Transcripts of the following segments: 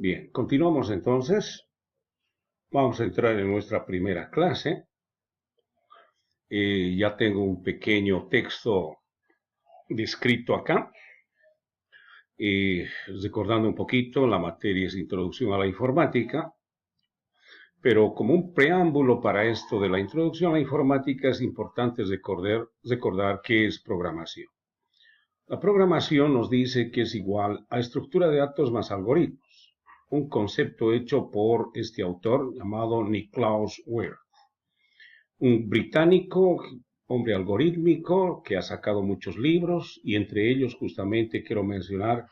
Bien, continuamos entonces. Vamos a entrar en nuestra primera clase. Ya tengo un pequeño texto descrito acá. Recordando un poquito, la materia es Introducción a la Informática. Pero como un preámbulo para esto de la introducción a la informática es importante recordar qué es programación. La programación nos dice que es igual a estructura de datos más algoritmos, un concepto hecho por este autor llamado Niklaus Wirth, un británico, hombre algorítmico que ha sacado muchos libros y entre ellos justamente quiero mencionar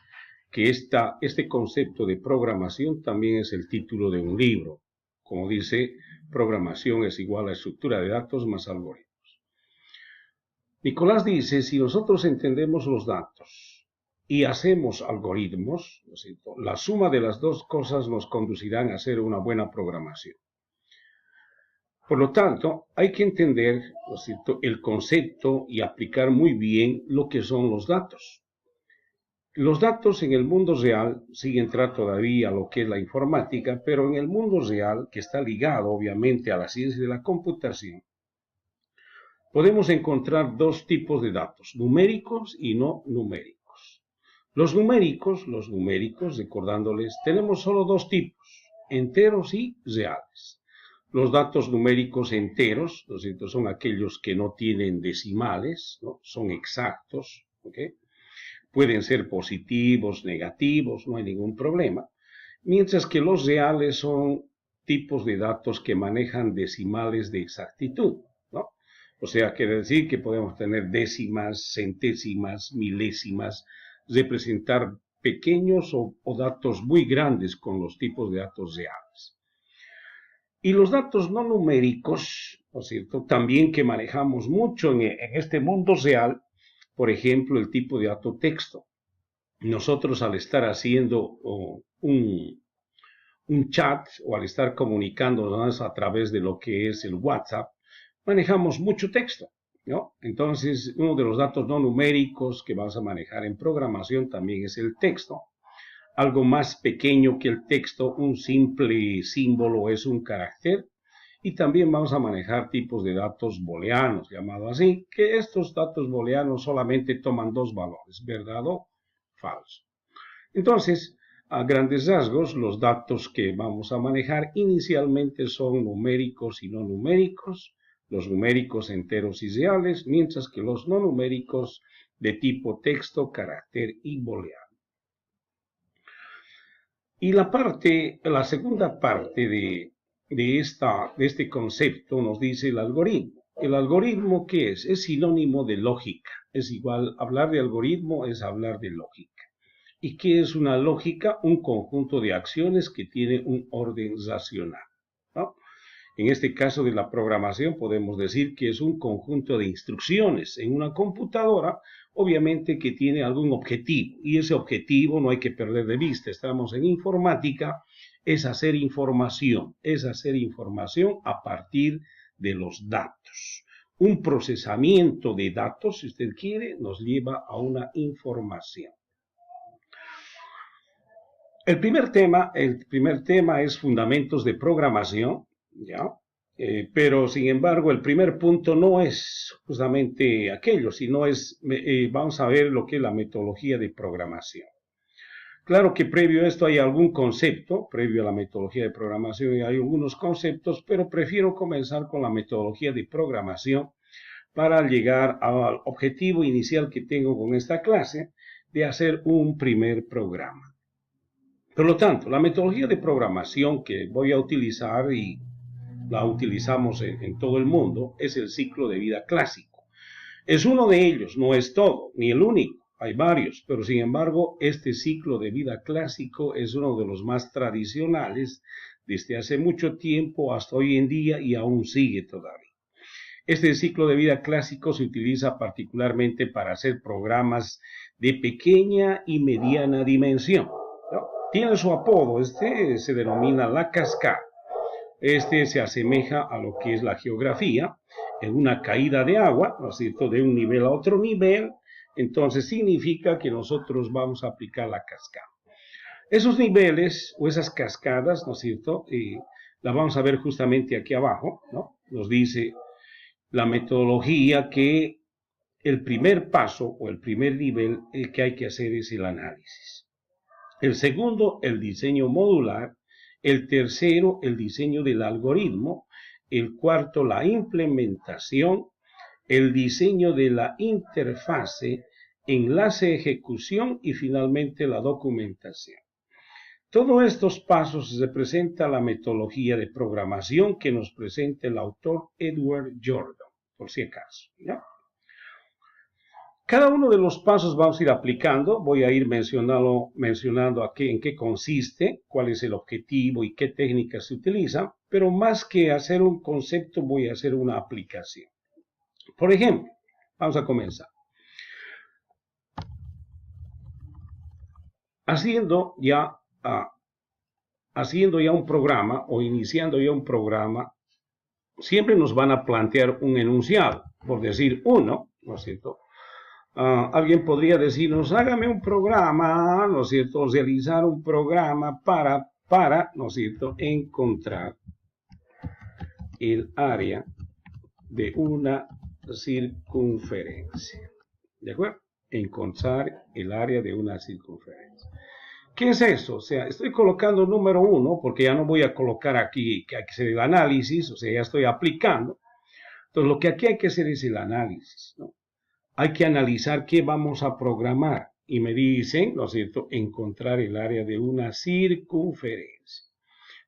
que este concepto de programación también es el título de un libro. Como dice, programación es igual a estructura de datos más algoritmos. Nicolás dice, si nosotros entendemos los datos y hacemos algoritmos, ¿no es cierto?, la suma de las dos cosas nos conducirán a hacer una buena programación. Por lo tanto, hay que entender, ¿no es cierto?, el concepto y aplicar muy bien lo que son los datos. Los datos en el mundo real, sin entrar todavía a lo que es la informática, pero en el mundo real, que está ligado obviamente a la ciencia de la computación, podemos encontrar dos tipos de datos, numéricos y no numéricos. Los numéricos, recordándoles, tenemos solo dos tipos, enteros y reales. Los datos numéricos enteros, ¿no es cierto?, son aquellos que no tienen decimales, ¿no?, son exactos, ¿ok? Pueden ser positivos, negativos, no hay ningún problema. Mientras que los reales son tipos de datos que manejan decimales de exactitud, ¿no? O sea, quiere decir que podemos tener décimas, centésimas, milésimas, representar pequeños o datos muy grandes con los tipos de datos reales. Y los datos no numéricos, ¿no es cierto?, también que manejamos mucho en este mundo real, por ejemplo, el tipo de dato texto. Nosotros al estar haciendo un chat o al estar comunicándonos a través de lo que es el WhatsApp, manejamos mucho texto, ¿no? Entonces, uno de los datos no numéricos que vamos a manejar en programación también es el texto. Algo más pequeño que el texto, un simple símbolo es un carácter. Y también vamos a manejar tipos de datos booleanos, llamado así, que estos datos booleanos solamente toman dos valores, verdad o falso. Entonces, a grandes rasgos, los datos que vamos a manejar inicialmente son numéricos y no numéricos, los numéricos enteros y reales, mientras que los no numéricos de tipo texto, carácter y booleano. Y la segunda parte de este concepto nos dice el algoritmo. ¿El algoritmo qué es? Es sinónimo de lógica. Es igual, hablar de algoritmo es hablar de lógica. ¿Y qué es una lógica? Un conjunto de acciones que tiene un orden racional, ¿no? En este caso de la programación podemos decir que es un conjunto de instrucciones en una computadora, obviamente que tiene algún objetivo, y ese objetivo no hay que perder de vista. Estamos en informática, es hacer información a partir de los datos. Un procesamiento de datos, si usted quiere, nos lleva a una información. El primer tema es fundamentos de programación, ¿ya? Pero sin embargo el primer punto no es justamente aquello, sino vamos a ver lo que es la metodología de programación. Claro que previo a esto hay algún concepto, previo a la metodología de programación hay algunos conceptos, pero prefiero comenzar con la metodología de programación para llegar al objetivo inicial que tengo con esta clase de hacer un primer programa. Por lo tanto, la metodología de programación que voy a utilizar y la utilizamos en todo el mundo es el ciclo de vida clásico. Es uno de ellos, no es todo, ni el único, hay varios, pero sin embargo este ciclo de vida clásico es uno de los más tradicionales desde hace mucho tiempo hasta hoy en día y aún sigue todavía. Este ciclo de vida clásico se utiliza particularmente para hacer programas de pequeña y mediana dimensión, ¿no? Tiene su apodo, se denomina la cascada. Se asemeja a lo que es la geografía, en una caída de agua, ¿no es cierto?, de un nivel a otro nivel, entonces significa que nosotros vamos a aplicar la cascada. Esos niveles o esas cascadas, ¿no es cierto? La vamos a ver justamente aquí abajo, ¿no? Nos dice la metodología que el primer paso o el primer nivel que hay que hacer es el análisis. El segundo, el diseño modular. El tercero, el diseño del algoritmo. El cuarto, la implementación. El diseño de la interfase, enlace, ejecución y finalmente la documentación. Todos estos pasos representan la metodología de programación que nos presenta el autor Edward Jordan, por si acaso, ¿no? Cada uno de los pasos vamos a ir aplicando, voy a ir mencionando aquí en qué consiste, cuál es el objetivo y qué técnicas se utilizan, pero más que hacer un concepto voy a hacer una aplicación. Por ejemplo, vamos a comenzar. Haciendo ya un programa o iniciando ya un programa, siempre nos van a plantear un enunciado, por decir uno, ¿no es cierto? Alguien podría decirnos, hágame un programa, ¿no es cierto? Realizar un programa para, ¿no es cierto?, encontrar el área de una circunferencia. ¿De acuerdo? Encontrar el área de una circunferencia. ¿Qué es eso? O sea, estoy colocando número 1 porque ya no voy a colocar aquí que hay que hacer el análisis, o sea, ya estoy aplicando. Entonces, lo que aquí hay que hacer es el análisis, ¿no? Hay que analizar qué vamos a programar. Y me dicen, ¿no es cierto?, encontrar el área de una circunferencia.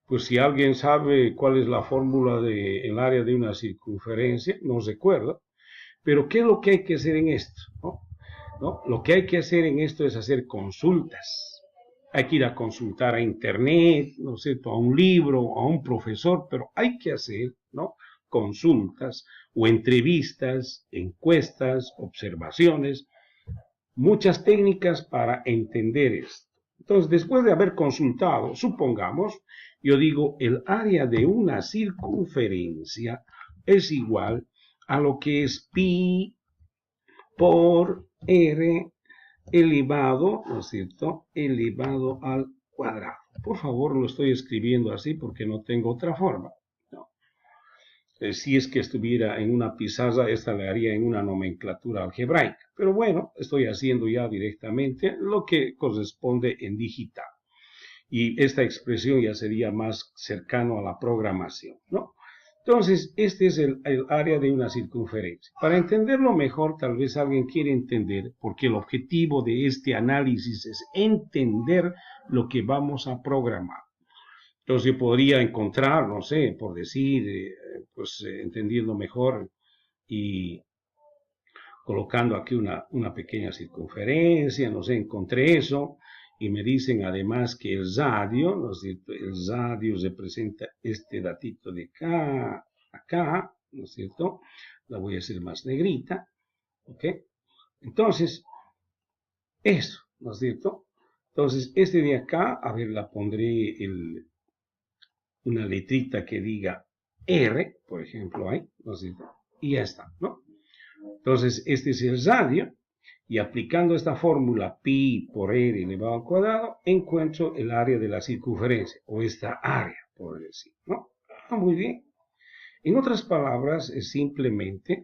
Pues si alguien sabe cuál es la fórmula del área de una circunferencia, no recuerdo. Pero ¿qué es lo que hay que hacer en esto? ¿No? Lo que hay que hacer en esto es hacer consultas. Hay que ir a consultar a internet, ¿no es cierto?, a un libro, a un profesor, pero hay que hacer, ¿no?, consultas o entrevistas, encuestas, observaciones, muchas técnicas para entender esto. Entonces, después de haber consultado, supongamos, yo digo, el área de una circunferencia es igual a lo que es pi por r elevado, ¿no es cierto?, elevado al cuadrado. Por favor, lo estoy escribiendo así porque no tengo otra forma. Si es que estuviera en una pizarra, esta le haría en una nomenclatura algebraica. Pero bueno, estoy haciendo ya directamente lo que corresponde en digital. Y esta expresión ya sería más cercano a la programación, ¿no? Entonces, este es el área de una circunferencia. Para entenderlo mejor, tal vez alguien quiere entender, porque el objetivo de este análisis es entender lo que vamos a programar. Entonces yo podría encontrar, no sé, por decir, entendiendo mejor y colocando aquí una pequeña circunferencia, no sé, encontré eso, y me dicen además que el radio, ¿no es cierto?, el radio representa este datito de acá, ¿no es cierto?, la voy a hacer más negrita, ¿ok? Entonces, eso, ¿no es cierto? Entonces, este de acá, a ver, la pondré una letrita que diga R, por ejemplo, ahí, ¿no es cierto?, y ya está, ¿no? Entonces, este es el radio, y aplicando esta fórmula pi por r elevado al cuadrado, encuentro el área de la circunferencia, o esta área, por decir, ¿no? Muy bien. En otras palabras, es simplemente,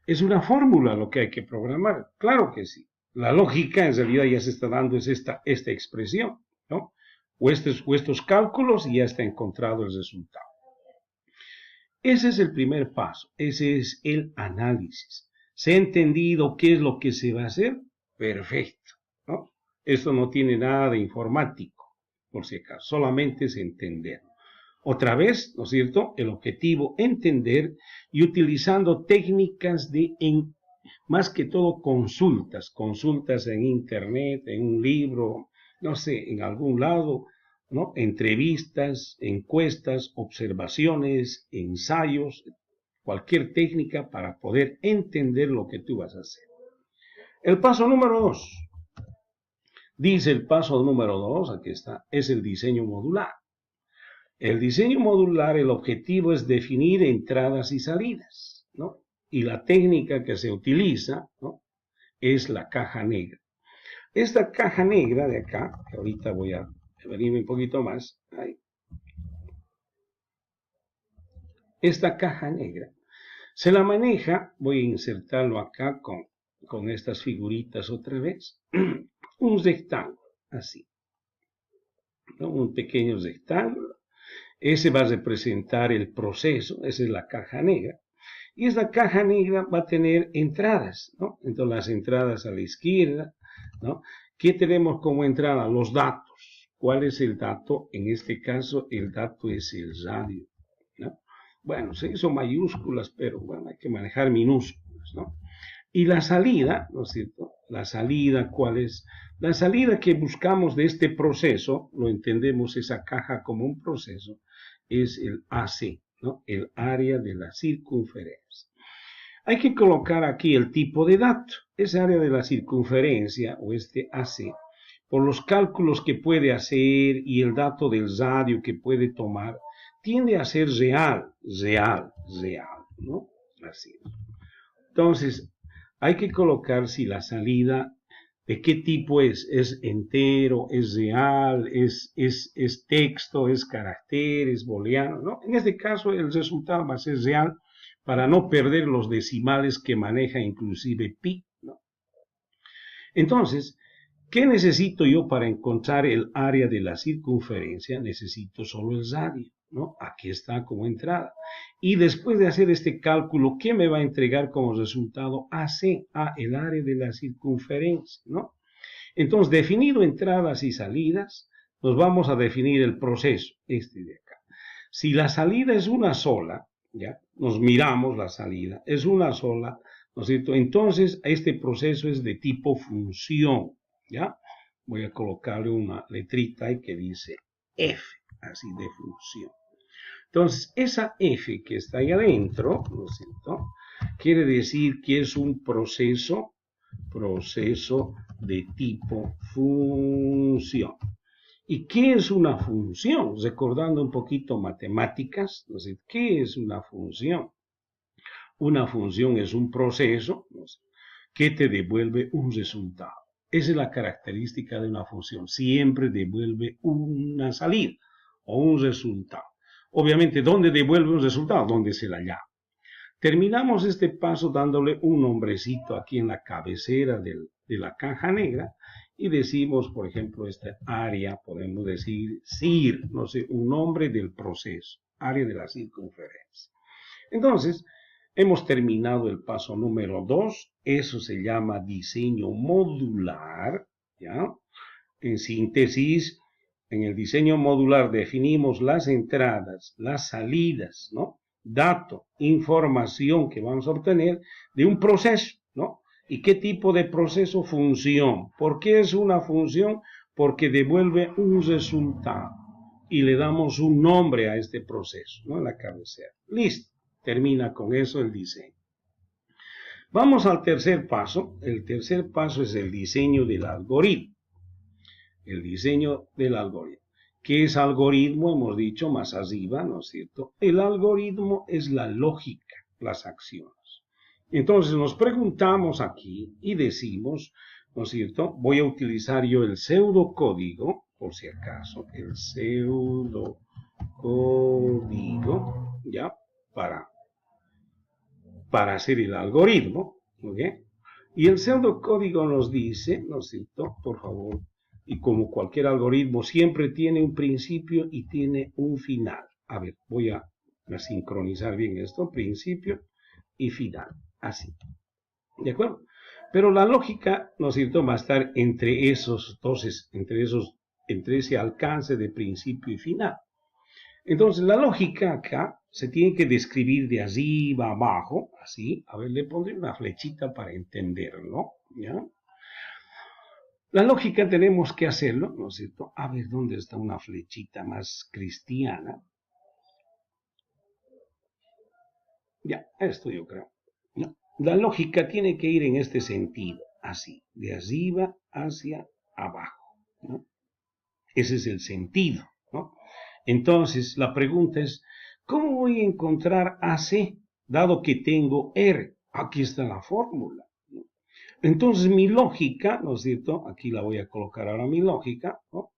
es una fórmula lo que hay que programar. Claro que sí. La lógica, en realidad, ya se está dando es esta expresión, ¿no? O estos cálculos y ya está encontrado el resultado. Ese es el primer paso, ese es el análisis. ¿Se ha entendido qué es lo que se va a hacer? Perfecto, ¿no? Esto no tiene nada de informático, por si acaso, solamente es entender. Otra vez, ¿no es cierto?, el objetivo, entender y utilizando técnicas más que todo consultas en internet, en un libro, no sé, en algún lado, ¿no?, entrevistas, encuestas, observaciones, ensayos, cualquier técnica para poder entender lo que tú vas a hacer. El paso número 2. Dice el paso número 2, aquí está, es el diseño modular. El diseño modular, el objetivo es definir entradas y salidas, ¿no? Y la técnica que se utiliza, ¿no?, es la caja negra. Esta caja negra de acá, que ahorita voy a venirme un poquito más. Ahí. Esta caja negra se la maneja, voy a insertarlo acá con estas figuritas otra vez, un rectángulo, así, ¿no? Un pequeño rectángulo. Ese va a representar el proceso, esa es la caja negra. Y esta caja negra va a tener entradas, ¿no? Entonces las entradas a la izquierda, ¿no? ¿Qué tenemos como entrada? Los datos. ¿Cuál es el dato? En este caso, el dato es el radio, ¿no? Bueno, se hizo mayúsculas, pero bueno, hay que manejar minúsculas, ¿no? Y la salida, ¿no es cierto? La salida, ¿cuál es? La salida que buscamos de este proceso, lo entendemos esa caja como un proceso, es el AC, ¿no? El área de la circunferencia. Hay que colocar aquí el tipo de dato. Esa área de la circunferencia, o este AC, por los cálculos que puede hacer y el dato del radio que puede tomar, tiende a ser real, ¿no? Así. Entonces, hay que colocar si la salida, de qué tipo es entero, es real, es texto, es carácter, es booleano, ¿no? En este caso, el resultado va a ser real para no perder los decimales que maneja inclusive pi, ¿no? Entonces, ¿qué necesito yo para encontrar el área de la circunferencia? Necesito solo el radio, ¿no? Aquí está como entrada. Y después de hacer este cálculo, ¿qué me va a entregar como resultado? AC, el área de la circunferencia, ¿no? Entonces, definido entradas y salidas, nos vamos a definir el proceso, este de acá. Si la salida es una sola, ¿ya? Nos miramos la salida, es una sola, ¿no es cierto? Entonces, este proceso es de tipo función, ¿ya? Voy a colocarle una letrita ahí que dice F, así de función. Entonces, esa F que está ahí adentro, ¿no es cierto? Quiere decir que es un proceso de tipo función. ¿Y qué es una función? Recordando un poquito matemáticas, ¿no sé? ¿Qué es una función? Una función es un proceso, ¿no sé?, que te devuelve un resultado. Esa es la característica de una función. Siempre devuelve una salida o un resultado. Obviamente, ¿dónde devuelve un resultado? ¿Dónde se la llama? Terminamos este paso dándole un nombrecito aquí en la cabecera de la caja negra y decimos, por ejemplo, esta área, podemos decir CIR, no sé, un nombre del proceso, área de la circunferencia. Entonces, hemos terminado el paso número 2, eso se llama diseño modular, ¿ya? En síntesis, en el diseño modular definimos las entradas, las salidas, ¿no? Dato, información que vamos a obtener de un proceso, ¿no? ¿Y qué tipo de proceso? Función. ¿Por qué es una función? Porque devuelve un resultado y le damos un nombre a este proceso, ¿no? En la cabecera. Listo. Termina con eso el diseño. Vamos al tercer paso. El tercer paso es el diseño del algoritmo. El diseño del algoritmo. ¿Qué es algoritmo? Hemos dicho más arriba, ¿no es cierto? El algoritmo es la lógica, las acciones. Entonces nos preguntamos aquí y decimos, ¿no es cierto? Voy a utilizar yo el pseudocódigo, por si acaso, el pseudocódigo, ¿ya? Para hacer el algoritmo, ¿ok? Y el pseudocódigo nos dice, ¿no es cierto? Por favor. Y como cualquier algoritmo, siempre tiene un principio y tiene un final. A ver, voy a sincronizar bien esto, principio y final, así. ¿De acuerdo? Pero la lógica, ¿no es cierto?, va a estar entre esos dos, entre ese alcance de principio y final. Entonces, la lógica acá se tiene que describir de arriba a abajo, así. A ver, le pondré una flechita para entenderlo, ¿ya? La lógica tenemos que hacerlo, ¿no es cierto? A ver, ¿dónde está una flechita más cristiana? Ya, esto yo creo, ¿no? La lógica tiene que ir en este sentido, así, de arriba hacia abajo, ¿no? Ese es el sentido, ¿no? Entonces, la pregunta es, ¿cómo voy a encontrar AC, dado que tengo R? Aquí está la fórmula, ¿no? Entonces, mi lógica, ¿no es cierto? Aquí la voy a colocar ahora mi lógica, ¿no?